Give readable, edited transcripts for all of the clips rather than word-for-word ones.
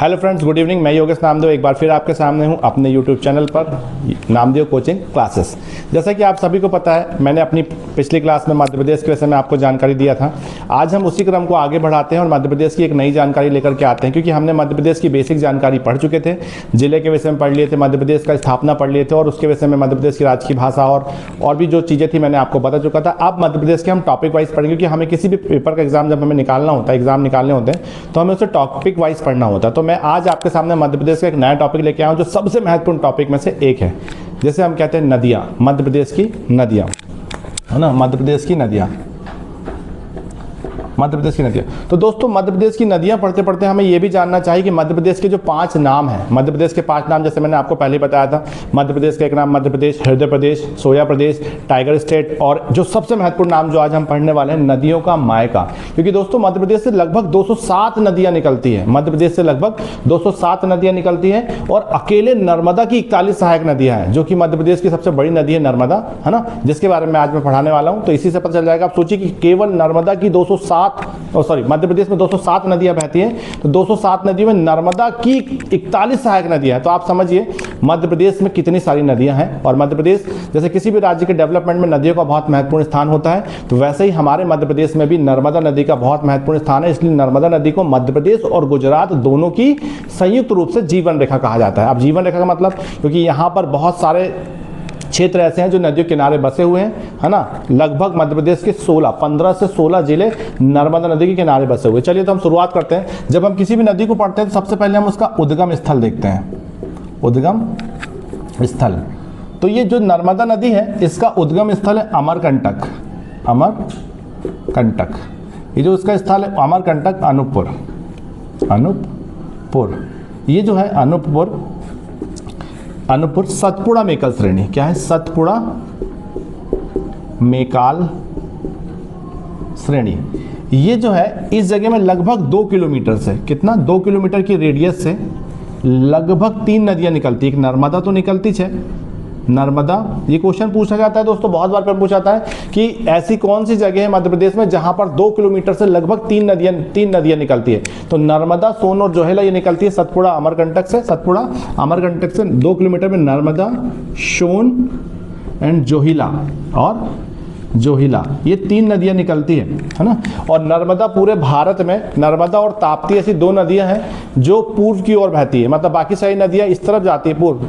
Hello friends, good evening. मैं योगेश नामदेव एक बार फिर आपके सामने हूं अपने यूट्यूब चैनल पर नामदेव कोचिंग क्लासेस। जैसा कि आप सभी को पता है, मैंने अपनी पिछली क्लास में मध्य प्रदेश के विषय में आपको जानकारी दिया था। आज हम उसी क्रम को आगे बढ़ाते हैं और मध्य प्रदेश की एक नई जानकारी लेकर के आते हैं, क्योंकि हमने मध्य प्रदेश की बेसिक जानकारी पढ़ चुके थे, जिले के विषय में पढ़ लिए थे, मध्य प्रदेश का स्थापना पढ़ लिए थे और उसके विषय में मध्य प्रदेश की राजकीय भाषा और भी जो चीज़ें थी मैंने आपको बता चुका था। अब मध्य प्रदेश के हम टॉपिक वाइज पढ़ेंगे, क्योंकि हमें किसी भी पेपर का एग्जाम जब हमें निकालना होता है, एग्जाम निकालने होते हैं, तो हमें उसे टॉपिक वाइज पढ़ना होता है। तो मैं आज आपके सामने मध्य प्रदेश का एक नया टॉपिक लेके आया हूं, जो सबसे महत्वपूर्ण टॉपिक में से एक है। जैसे हम कहते हैं नदियां, मध्य प्रदेश की नदियां, है ना, मध्य प्रदेश की नदियां, मध्य प्रदेश की नदियां। तो दोस्तों, मध्य प्रदेश की नदियां पढ़ते पढ़ते हमें यह भी जानना चाहिए कि मध्य प्रदेश के जो 5 नाम हैं, मध्य प्रदेश के 5 नाम, जैसे मैंने आपको पहले बताया था, मध्य प्रदेश का एक नाम मध्य प्रदेश, हृदय प्रदेश, सोया प्रदेश, टाइगर स्टेट, और जो सबसे महत्वपूर्ण नाम जो आज हम पढ़ने वाले हैं, नदियों का मायका। क्योंकि दोस्तों मध्य प्रदेश से लगभग 207 नदियां निकलती है, मध्य प्रदेश से लगभग 207 नदियां निकलती हैं, और अकेले नर्मदा की 41 सहायक नदियां हैं, जो कि मध्य प्रदेश की सबसे बड़ी नदी है नर्मदा, है ना, जिसके बारे में आज मैं पढ़ाने वाला हूं। तो इसी से पता चल जाएगा। आप सोचिए कि केवल नर्मदा की मध्य प्रदेश में 207 नदियां बहती हैं, तो 207 नदियों में नर्मदा की 41 सहायक नदियां हैं। तो आप समझिए मध्य प्रदेश में कितनी सारी नदियां हैं। और मध्य प्रदेश, जैसे किसी भी राज्य के डेवलपमेंट में नदियों का बहुत महत्वपूर्ण स्थान होता है, तो वैसे ही हमारे मध्य प्रदेश में भी नर्मदा नदी का बहुत महत्वपूर्ण स्थान है। इसलिए नर्मदा नदी को मध्य प्रदेश और गुजरात दोनों की संयुक्त रूप से जीवन रेखा कहा जाता है। अब जीवन रेखा का मतलब, क्योंकि यहाँ पर बहुत सारे क्षेत्र ऐसे हैं जो नदियों किनारे बसे हुए हैं, है ना। लगभग मध्य प्रदेश के 15 से 16 जिले नर्मदा नदी के किनारे बसे हुए। चलिए तो हम शुरुआत करते हैं। जब हम किसी भी नदी को पढ़ते हैं तो सबसे पहले हम उसका उद्गम स्थल देखते हैं, उद्गम स्थल। तो ये जो नर्मदा नदी है, इसका उद्गम स्थल है अमरकंटक, अमरकंटक। ये जो उसका स्थल है अमरकंटक, अनूपपुर, अनूपपुर। ये जो है अनूपपुर, अनूपपुर सतपुड़ा मेकल श्रेणी। क्या है? सतपुड़ा मेकाल श्रेणी। ये जो है इस जगह में लगभग 2 किलोमीटर से, कितना, 2 किलोमीटर की रेडियस से लगभग 3 नदियां निकलती है। एक नर्मदा तो निकलती है, नर्मदा। ये क्वेश्चन पूछा जाता है दोस्तों, बहुत बार पूछा जाता है कि ऐसी कौन सी जगह है मध्य प्रदेश में जहां पर 2 किलोमीटर से लगभग 3 नदियां निकलती है। तो नर्मदा, सोन और जोहेला ये निकलती है सतपुड़ा अमरकंटक से, सतपुड़ा अमरकंटक से 2 किलोमीटर में नर्मदा, सोन एंड जोहिला, और जोहिला, ये 3 नदियां निकलती है ना। और नर्मदा पूरे भारत में, नर्मदा और ताप्ती ऐसी 2 नदियां हैं जो पूर्व की ओर बहती है। मतलब बाकी सारी नदियां इस तरफ जाती है, पूर्व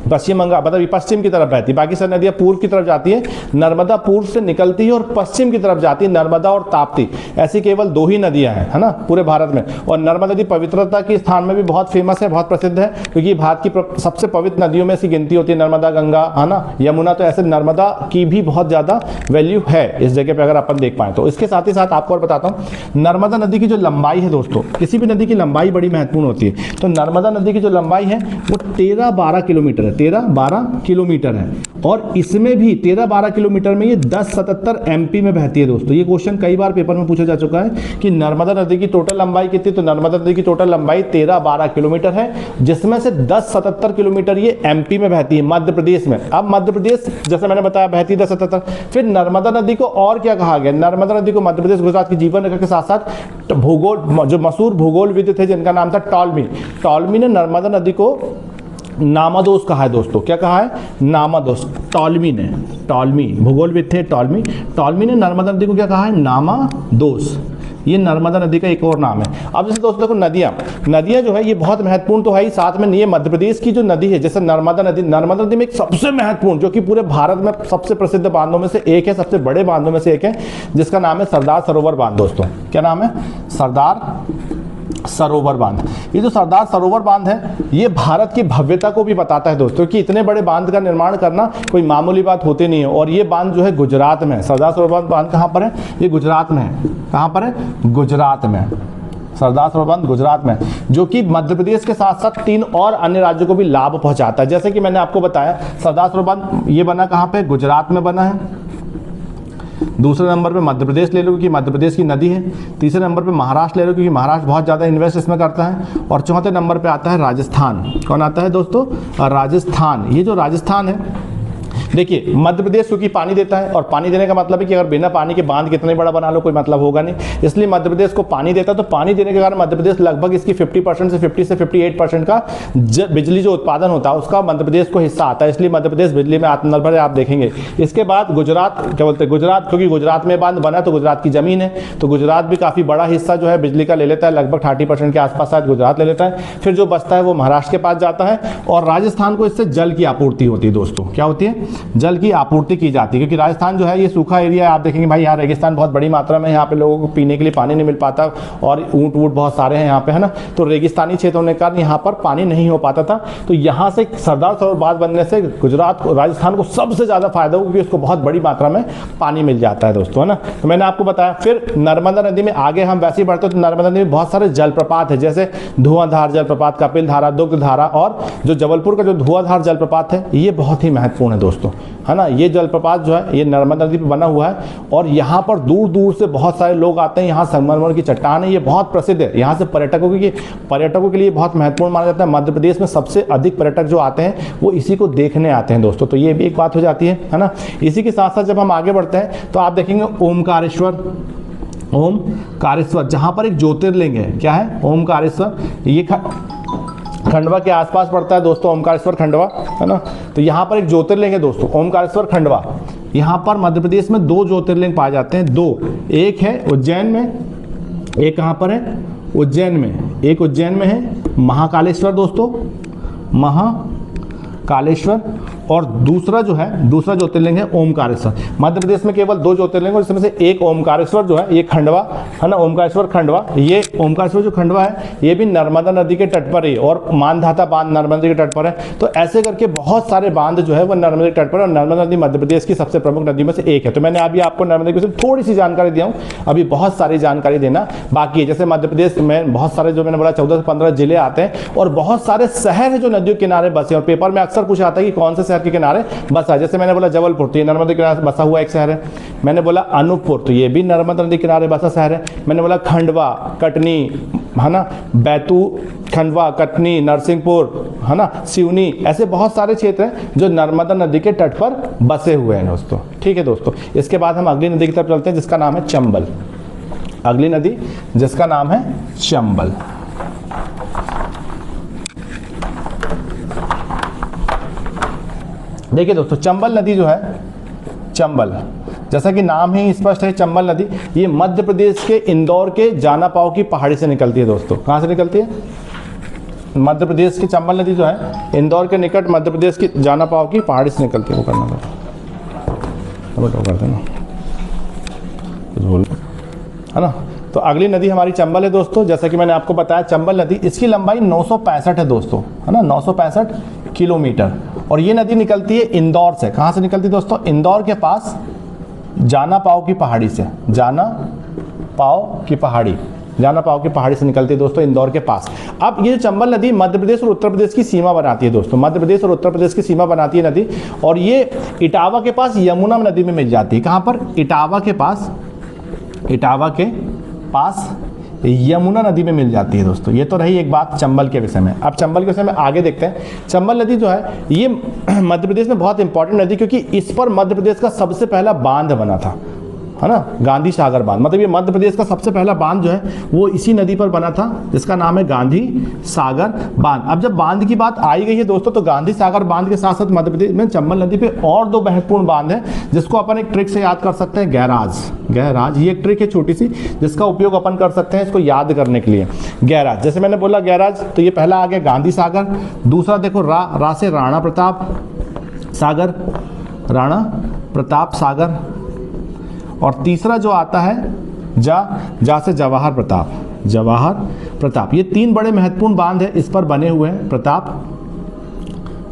पश्चिम बंगाल, मतलब पश्चिम की तरफ बहती है। बाकी सारी नदियां पूर्व की तरफ जाती है। नर्मदा पूर्व से निकलती है और पश्चिम की तरफ जाती है, नर्मदा और ताप्ती। ऐसी केवल 2 ही नदियां हैं, है ना, पूरे भारत में। और नर्मदा नदी पवित्रता के स्थान में भी बहुत फेमस है, बहुत प्रसिद्ध है, क्योंकि भारत की सबसे पवित्र नदियों में से गिनती होती है नर्मदा, गंगा, है ना, यमुना। तो ऐसे नर्मदा की भी बहुत ज़्यादा वैल्यू है इस जगह पर, अगर अपन देख पाए तो। इसके साथ ही साथ आपको और बताता हूँ, नर्मदा नदी की जो लंबाई है दोस्तों, किसी भी नदी की लंबाई बड़ी महत्वपूर्ण होती है। तो नर्मदा नदी की जो लंबाई है वो 13-12 किलोमीटर है, 13-12 किलोमीटर है। और इसमें भी 13-12 किलोमीटर में ये 1077 एमपी में बहती है दोस्तों। ये क्वेश्चन कई बार पेपर में पूछा जा चुका है कि नर्मदा नदी की टोटल लंबाई कितनी। तो नर्मदा नदी की टोटल लंबाई 13-12 किलोमीटर है, जिसमें से 1077 किलोमीटर ये एमपी में बहती है, मध्य प्रदेश में। अब मध्य प्रदेश, जैसे मैंने बताया, बहती है 1077। फिर नर्मदा नदी को और क्या कहा गया? नर्मदा नदी को मध्य प्रदेश गुजरात की जीवन रेखा के साथ साथ भूगोल, जो मशहूर भूगोलविद थे जिनका नाम था टॉलमी, टॉलमी ने नर्मदा नदी को नामादोष कहा है दोस्तों। क्या कहा है? नामादोष। टॉलमी ने, टॉलमी भूगोलविद थे, टॉलमी ने नर्मदा नदी को क्या कहा है? नामादोष। ये नर्मदा नदी का एक और नाम है। अब जैसे दोस्तों देखो, नदियां जो है ये बहुत महत्वपूर्ण तो है ही, साथ में ये मध्य प्रदेश की जो नदी है, जैसे नर्मदा नदी में एक सबसे महत्वपूर्ण, जो कि पूरे भारत में सबसे प्रसिद्ध बांधों में से एक है, सबसे बड़े बांधों में से एक है, जिसका नाम है सरदार सरोवर बांध दोस्तों। क्या नाम है? सरदार सरोवर बांध। ये जो सरदार सरोवर बांध है, ये भारत की भव्यता को भी बताता है दोस्तों, कि इतने बड़े बांध का निर्माण करना कोई मामूली बात होती नहीं है। और ये बांध जो है गुजरात में है। सरदार सरोवर बांध कहाँ पर है? ये गुजरात में है। कहाँ पर है? गुजरात में। सरदार सरोवर बांध गुजरात में, जो कि मध्य प्रदेश के साथ साथ 3 और अन्य राज्यों को भी लाभ पहुंचाता है। जैसे कि मैंने आपको बताया, सरदार सरोवर बांध ये बना कहाँ पे? गुजरात में बना है। दूसरे नंबर पे मध्य प्रदेश ले लो, क्योंकि मध्य प्रदेश की नदी है। तीसरे नंबर पे महाराष्ट्र ले लो, क्योंकि महाराष्ट्र बहुत ज़्यादा इन्वेस्ट इसमें करता है। और चौथे नंबर पे आता है राजस्थान। कौन आता है दोस्तों? राजस्थान। ये जो राजस्थान है, देखिए मध्य प्रदेश क्योंकि पानी देता है, और पानी देने का मतलब है कि अगर बिना पानी के बांध कितने बड़ा बना लो कोई मतलब होगा नहीं, इसलिए मध्य प्रदेश को पानी देता है। तो पानी देने के कारण मध्य प्रदेश लगभग इसकी 50% से 50 से 58% का बिजली जो उत्पादन होता है उसका मध्य प्रदेश को हिस्सा आता है, इसलिए मध्य प्रदेश बिजली में आत्मनिर्भर है, आप देखेंगे। इसके बाद गुजरात, क्या बोलते हैं गुजरात, क्योंकि गुजरात में बांध बना तो गुजरात की जमीन है, तो गुजरात भी काफी बड़ा हिस्सा जो है बिजली का ले लेता है, लगभग 30% के आसपास शायद गुजरात ले लेता है। फिर जो बचता है वो महाराष्ट्र के पास जाता है, और राजस्थान को इससे जल की आपूर्ति होती है दोस्तों। क्या होती है? जल की आपूर्ति की जाती है, क्योंकि राजस्थान जो है ये सूखा एरिया है, आप देखेंगे भाई यहाँ रेगिस्तान बहुत बड़ी मात्रा में, यहाँ पे लोगों को पीने के लिए पानी नहीं मिल पाता, और ऊंट वूट बहुत सारे हैं यहाँ पे, है ना, तो रेगिस्तानी क्षेत्र होने के कारण यहाँ पर पानी नहीं हो पाता था। तो यहाँ से सरदार सरोवर बांध बनने से गुजरात को, राजस्थान को सबसे ज्यादा फायदा हो, क्योंकि उसको बहुत बड़ी मात्रा में पानी मिल जाता है दोस्तों, है ना। तो मैंने आपको बताया। फिर नर्मदा नदी में आगे हम वैसे ही बढ़ते, तो नर्मदा नदी में बहुत सारे जलप्रपात है, जैसे धुआंधार जलप्रपात, कपिल धारा, दुग्ध धारा, और जो जबलपुर का जो धुआंधार जलप्रपात है ये बहुत ही महत्वपूर्ण है दोस्तों, है ना। ये जलप्रपात जो है ये नर्मदा नदी पे बना हुआ है, और यहाँ पर दूर दूर से बहुत सारे लोग आते हैं। यहाँ संगमरमर की चट्टान है, ये बहुत प्रसिद्ध है, यहाँ से पर्यटकों के लिए बहुत महत्वपूर्ण माना जाता है। मध्य प्रदेश में सबसे अधिक पर्यटक जो आते हैं वो इसी को देखने आते हैं दोस्तों, तो ये भी एक बात हो जाती है ना। इसी के साथ साथ जब हम आगे बढ़ते हैं तो आप देखेंगे ओमकारेश्वर, ओमकारेश्वर जहाँ पर एक ज्योतिर्लिंग है, क्या है? ओमकारेश्वर, ये खंडवा के आसपास पड़ता है दोस्तों, ओमकारेश्वर खंडवा, है ना। तो यहाँ पर एक ज्योतिर्लिंग है दोस्तों, ओमकारेश्वर खंडवा। यहाँ पर मध्य प्रदेश में 2 ज्योतिर्लिंग पाए जाते हैं, 2, एक है उज्जैन में, एक कहाँ पर है? उज्जैन में। एक उज्जैन में है महाकालेश्वर दोस्तों, महाकालेश्वर, और दूसरा जो है, दूसरा ज्योतिर्लिंग है ओमकारेश्वर। मध्य प्रदेश में केवल 2 ज्योतिर्लिंग, और इसमें से एक ओमकारेश्वर जो है ये खंडवा, है ना, ओमकारेश्वर खंडवा। ये ओमकारेश्वर जो खंडवा है ये भी नर्मदा नदी के तट पर है, और मानधाता बांध नर्मदा नदी के तट पर है। तो ऐसे करके बहुत सारे बांध जो है वो नर्मदा के तट पर है, और नर्मदा नदी मध्य प्रदेश की सबसे प्रमुख नदियों में से एक है। तो मैंने अभी आपको नर्मदा की सिर्फ थोड़ी सी जानकारी दिया हूँ, अभी बहुत सारी जानकारी देना बाकी है। जैसे मध्य प्रदेश में बहुत सारे, जो मैंने बोला 14 से 15 जिले आते हैं, और बहुत सारे शहर है जो नदियों के किनारे बसे, और पेपर में अक्सर पूछा आता है कि कौन से शहर के किनारे बसा। जैसे मैंने बोला जबलपुर, तो ये नर्मदा किनारे बसा हुआ एक शहर है। मैंने बोला अनूपपुर, तो ये भी नर्मदा नदी किनारे बसा शहर है। मैंने बोला खंडवा, कटनी, है ना, बैतूल, खंडवा, कटनी, नरसिंहपुर, है ना, सिवनी, ऐसे बहुत सारे क्षेत्र हैं जो नर्मदा नदी के तट पर बसे हुए हैं दोस्तों। ठीक है दोस्तों, इसके बाद हम अगली नदी की तरफ चलते हैं जिसका नाम है चंबल। अगली नदी जिसका नाम है चंबल। देखिए दोस्तों, चंबल नदी जो है, चंबल जैसा कि नाम ही स्पष्ट है, चंबल नदी ये मध्य प्रदेश के इंदौर के जानापाव की पहाड़ी से निकलती है दोस्तों। कहाँ से निकलती है? मध्य प्रदेश की चंबल नदी जो है इंदौर के निकट मध्य प्रदेश की जानापाव की पहाड़ी से निकलती है। वो करना करते ना, है ना। तो अगली नदी हमारी चंबल है दोस्तों। जैसा कि मैंने आपको बताया, चंबल नदी, इसकी लंबाई 965 है दोस्तों, है ना, 965 किलोमीटर। और ये नदी निकलती है इंदौर से। कहाँ से निकलती है दोस्तों? इंदौर के पास जानापाव की पहाड़ी से, जानापाव की पहाड़ी, जानापाव की पहाड़ी से निकलती है दोस्तों, इंदौर के पास। अब ये चंबल नदी मध्य प्रदेश और उत्तर प्रदेश की सीमा बनाती है दोस्तों, मध्य प्रदेश और उत्तर प्रदेश की सीमा बनाती है नदी। और ये इटावा के पास यमुना नदी में मिल जाती है। कहाँ पर? इटावा के पास, इटावा के पास यमुना नदी में मिल जाती है दोस्तों। ये तो रही एक बात चंबल के विषय में। अब चंबल के विषय में आगे देखते हैं। चंबल नदी जो है ये मध्य प्रदेश में बहुत इंपॉर्टेंट नदी, क्योंकि इस पर मध्य प्रदेश का सबसे पहला बांध बना था, है ना, गांधी सागर बांध। मतलब ये मध्य प्रदेश का सबसे पहला बांध जो है वो इसी नदी पर बना था, जिसका नाम है गांधी सागर बांध। अब जब बांध की बात आई गई है दोस्तों, तो गांधी सागर बांध के साथ साथ मध्य प्रदेश में चंबल नदी पे और 2 महत्वपूर्ण बांध है, जिसको अपन एक ट्रिक से याद कर सकते हैं, गैराज। गैराज ये एक ट्रिक है छोटी सी, जिसका उपयोग अपन कर सकते हैं इसको याद करने के लिए। गैराज, जैसे मैंने बोला गैराज, तो ये पहला आ गया गांधी सागर। दूसरा देखो रा से राणा प्रताप सागर, राणा प्रताप सागर। और तीसरा जो आता है जा से जवाहर प्रताप, जवाहर प्रताप। ये 3 बड़े महत्वपूर्ण बांध है इस पर बने हुए हैं, प्रताप,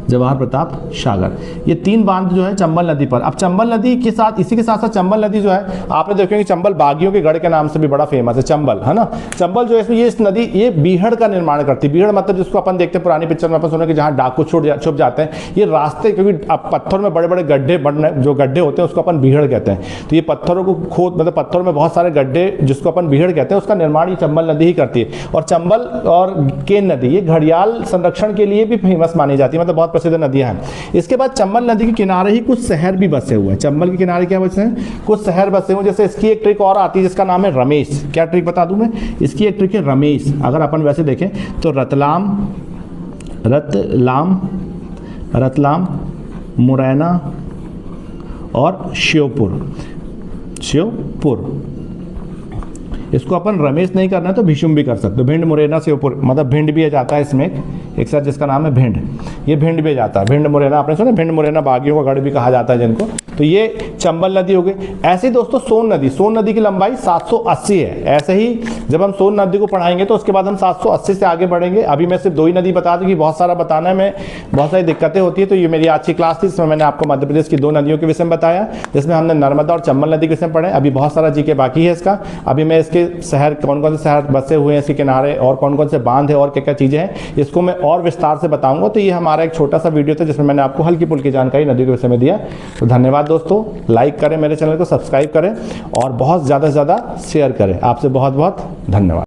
जवाहर प्रताप सागर। ये 3 बांध जो है चंबल नदी पर। अब चंबल नदी के साथ, इसी के साथ साथ चंबल नदी जो है, आपने देखेंगे चंबल बागियों के गढ़ के नाम से भी बड़ा फेमस है चंबल, है ना। चंबल जो है ये इस नदी, ये बीहड़ का निर्माण करती है। बीहड़ मतलब जिसको अपन देखते हैं पुरानी पिक्चर में, अपन सुने कि जहाँ डाकू छुप जाते हैं, ये रास्ते, क्योंकि अब पत्थर में बड़े बड़े गड्ढे बनने, जो गड्ढे होते हैं उसको अपन बीहड़ कहते हैं। तो ये पत्थरों को खोद, मतलब पत्थर में बहुत सारे गड्ढे जिसको अपन बीहड़ कहते हैं, उसका निर्माण ये चंबल नदी ही करती है। और चंबल और केन नदी ये घड़ियाल संरक्षण के लिए भी फेमस मानी जाती है, मतलब बहुत प्रसिद्ध नदियां हैं। इसके बाद चंबल नदी के किनारे ही कुछ शहर भी बसे हुए हैं। चंबल के किनारे क्या बसे हैं? कुछ शहर बसे हुए हैं। जैसे इसकी एक ट्रिक और आती है जिसका नाम है रमेश। क्या ट्रिक बता दूं मैं? इसकी एक ट्रिक है रमेश। अगर अपन वैसे देखें तो रतलाम, मुरैना और श्योपुर, इसको अपन रमेश नहीं करना है तो भीषुम भी कर सकते हो। भिंड, मुरैना, श्योपुर, मतलब भिंड भी आ जाता है इसमें एक साथ जिसका नाम है भिंड, ये भिंड भी आ जाता है। भिंड मुरैना आपने सुना, भिंड मुरैना बागियों का गढ़ भी कहा जाता है जिनको। तो ये चंबल नदी हो गई। ऐसे ही दोस्तों सोन नदी की लंबाई 780 है। ऐसे ही जब हम सोन नदी को पढ़ाएंगे तो उसके बाद हम 780 से आगे बढ़ेंगे। अभी मैं सिर्फ 2 ही नदी बता दूं कि बहुत सारा बताना है, मैं बहुत सारी दिक्कतें होती है। तो ये मेरी आज की क्लास थी, इसमें मैंने आपको मध्य प्रदेश की 2 नदियों के विषय में बताया, जिसमें हमने नर्मदा और चंबल नदी के विषय में पढ़े। अभी बहुत सारा जीके बाकी है इसका। अभी मैं इसके शहर, कौन कौन से शहर बसे हुए हैं इसके किनारे, और कौन कौन से बांध है और क्या क्या चीजें हैं, इसको मैं और विस्तार से बताऊंगा। तो ये हमारा एक छोटा सा वीडियो था जिसमें मैंने आपको हल्की फुल्की जानकारी नदियों के विषय में दिया। तो धन्यवाद दोस्तों, लाइक करें, मेरे चैनल को सब्सक्राइब करें और बहुत ज़्यादा से ज़्यादा शेयर करें। आपसे बहुत बहुत धन्यवाद।